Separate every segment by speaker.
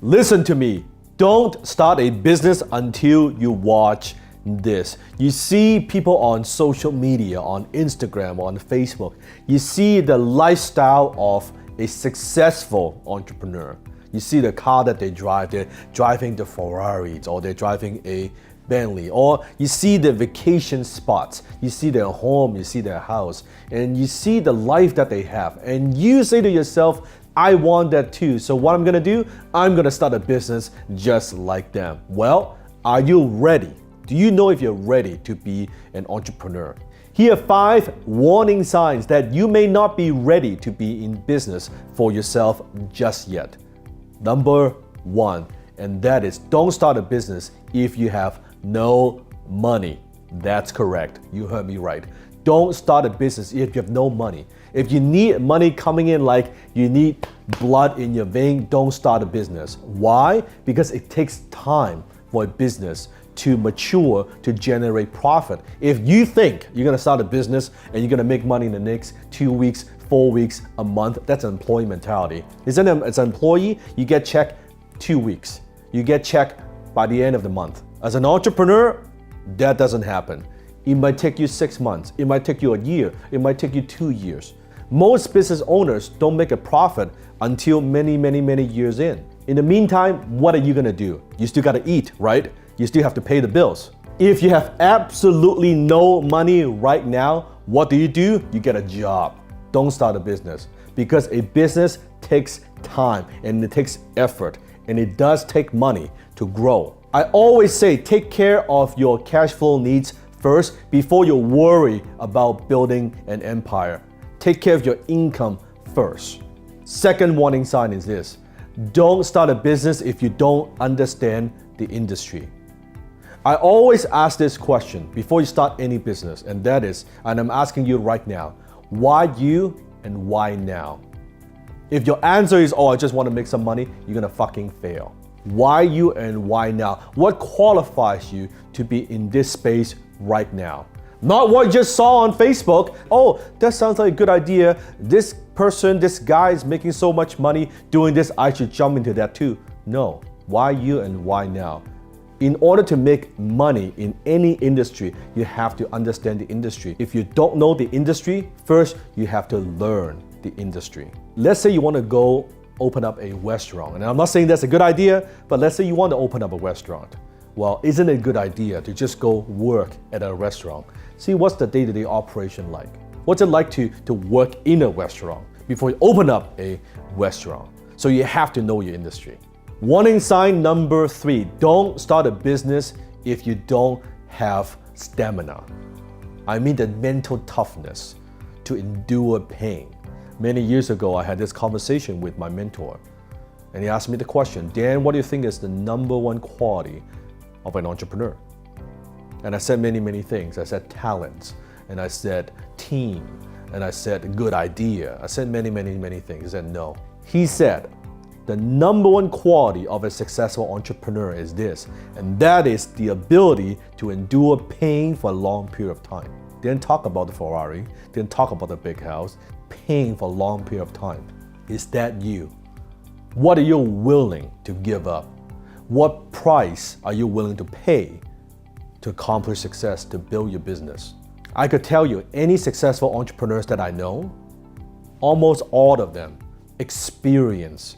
Speaker 1: Listen to me. Don't start a business until you watch this. You see people on social media, on Instagram, on Facebook. You see the lifestyle of a successful entrepreneur. You see the car that they drive. They're driving the Ferraris, or they're driving a Bentley, or you see the vacation spots, you see their home, you see their house, and you see the life that they have, and you say to yourself, I want that too. So what I'm gonna do, I'm gonna start a business just like them. Well, are you ready? Do you know if you're ready to be an entrepreneur? Here are 5 warning signs that you may not be ready to be in business for yourself just yet. Number 1, and that is, don't start a business if you have no money. That's correct. You heard me right. Don't start a business if you have no money. If you need money coming in like you need blood in your vein, don't start a business. Why? Because it takes time for a business to mature, to generate profit. If you think you're gonna start a business and you're gonna make money in the next 2 weeks, 4 weeks, a month, that's an employee mentality. As an employee, you get checked 2 weeks. You get checked by the end of the month. As an entrepreneur, that doesn't happen. It might take you 6 months. It might take you a year. It might take you 2 years. Most business owners don't make a profit until many, many, many years in. In the meantime, what are you gonna do? You still gotta eat, right? You still have to pay the bills. If you have absolutely no money right now, what do? You get a job. Don't start a business, because a business takes time and it takes effort, and it does take money to grow. I always say, take care of your cash flow needs first before you worry about building an empire. Take care of your income first. Second warning sign is this: don't start a business if you don't understand the industry. I always ask this question before you start any business, and that is, and I'm asking you right now, why you and why now? If your answer is, oh, I just want to make some money, you're gonna fucking fail. Why you and why now? What qualifies you to be in this space right now? Not what you just saw on Facebook. Oh, that sounds like a good idea. This person, this guy is making so much money doing this, I should jump into that too. No, why you and why now? In order to make money in any industry, you have to understand the industry. If you don't know the industry, first you have to learn the industry. Let's say you want to go open up a restaurant. And I'm not saying that's a good idea, but let's say you want to open up a restaurant. Well, isn't it a good idea to just go work at a restaurant? See, what's the day-to-day operation like? What's it like to work in a restaurant before you open up a restaurant? So you have to know your industry. Warning sign number 3, don't start a business if you don't have stamina. I mean the mental toughness to endure pain. Many years ago, I had this conversation with my mentor, and he asked me the question, Dan, what do you think is the number 1 quality of an entrepreneur? And I said many, many things. I said talent, and I said team, and I said good idea. I said many, many, many things. He said no. He said, the number 1 quality of a successful entrepreneur is this, and that is the ability to endure pain for a long period of time. Didn't talk about the Ferrari, didn't talk about the big house. Pain for a long period of time. Is that you? What are you willing to give up? What price are you willing to pay to accomplish success, to build your business? I could tell you, any successful entrepreneurs that I know, almost all of them experience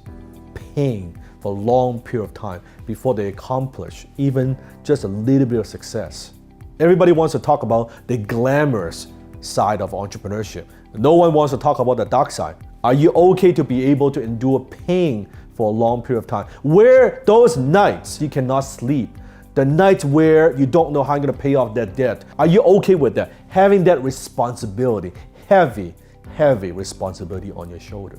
Speaker 1: pain for a long period of time before they accomplish even just a little bit of success. Everybody wants to talk about the glamorous side of entrepreneurship. No one wants to talk about the dark side. Are you okay to be able to endure pain for a long period of time? Where those nights you cannot sleep, the nights where you don't know how you're gonna pay off that debt, are you okay with that? Having that responsibility, heavy responsibility on your shoulder.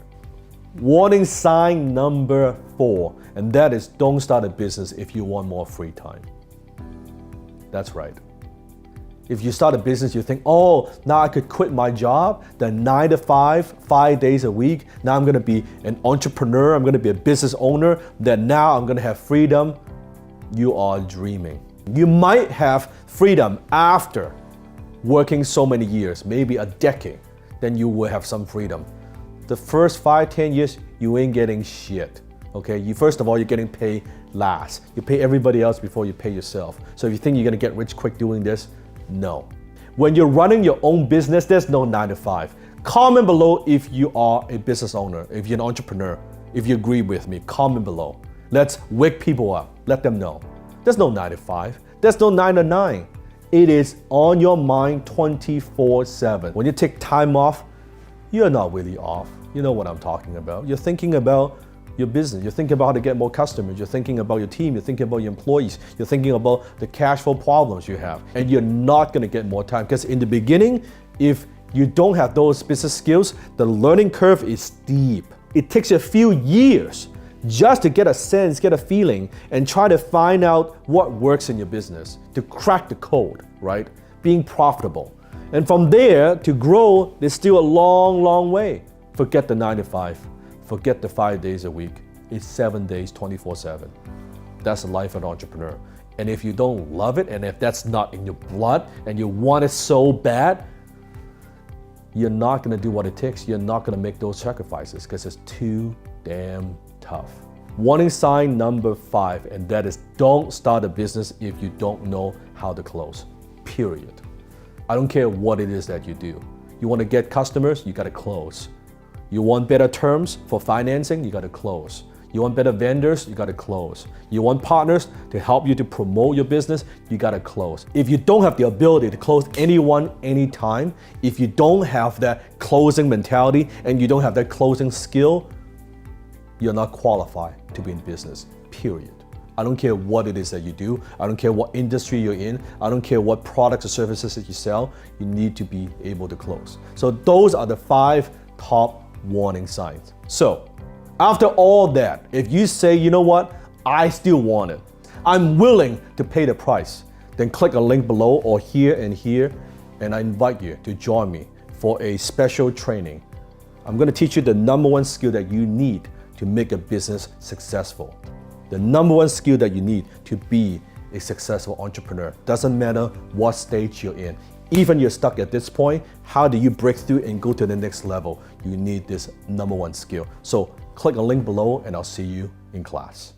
Speaker 1: Warning sign number 4, and that is, don't start a business if you want more free time. That's right. If you start a business, you think, oh, now I could quit my job, the 9 to 5, 5 days a week. Now I'm gonna be an entrepreneur, I'm gonna be a business owner, then now I'm gonna have freedom. You are dreaming. You might have freedom after working so many years, maybe a decade, then you will have some freedom. The first 5, 10 years, you ain't getting shit. Okay, first of all, you're getting paid last. You pay everybody else before you pay yourself. So if you think you're gonna get rich quick doing this, no. When you're running your own business, there's no 9 to 5. Comment below if you are a business owner, if you're an entrepreneur, if you agree with me, comment below. Let's wake people up, let them know. There's no 9 to 5, there's no 9 to 9. It is on your mind 24/7. When you take time off, you're not really off. You know what I'm talking about. You're thinking about your business. You're thinking about how to get more customers. You're thinking about your team. You're thinking about your employees. You're thinking about the cash flow problems you have. And you're not gonna get more time because in the beginning, if you don't have those business skills, the learning curve is steep. It takes a few years just to get a sense, get a feeling, and try to find out what works in your business, to crack the code, right? Being profitable. And from there, to grow, there's still a long, long way. Forget the 9 to 5. Forget the 5 days a week. It's 7 days, 24/7. That's the life of an entrepreneur. And if you don't love it, and if that's not in your blood, and you want it so bad, you're not gonna do what it takes. You're not gonna make those sacrifices because it's too damn tough. Warning sign number 5, and that is don't start a business if you don't know how to close, period. I don't care what it is that you do. You wanna get customers, you gotta close. You want better terms for financing, you gotta close. You want better vendors, you gotta close. You want partners to help you to promote your business, you gotta close. If you don't have the ability to close anyone, anytime, if you don't have that closing mentality and you don't have that closing skill, you're not qualified to be in business, period. I don't care what it is that you do. I don't care what industry you're in. I don't care what products or services that you sell. You need to be able to close. So those are the 5 top warning signs. So after all that, if you say, you know what, I still want it, I'm willing to pay the price, then click a link below or here, and I invite you to join me for a special training. I'm gonna teach you the number 1 skill that you need to make a business successful. The number 1 skill that you need to be a successful entrepreneur. Doesn't matter what stage you're in. Even you're stuck at this point, how do you break through and go to the next level? You need this number 1 skill. So click a link below and I'll see you in class.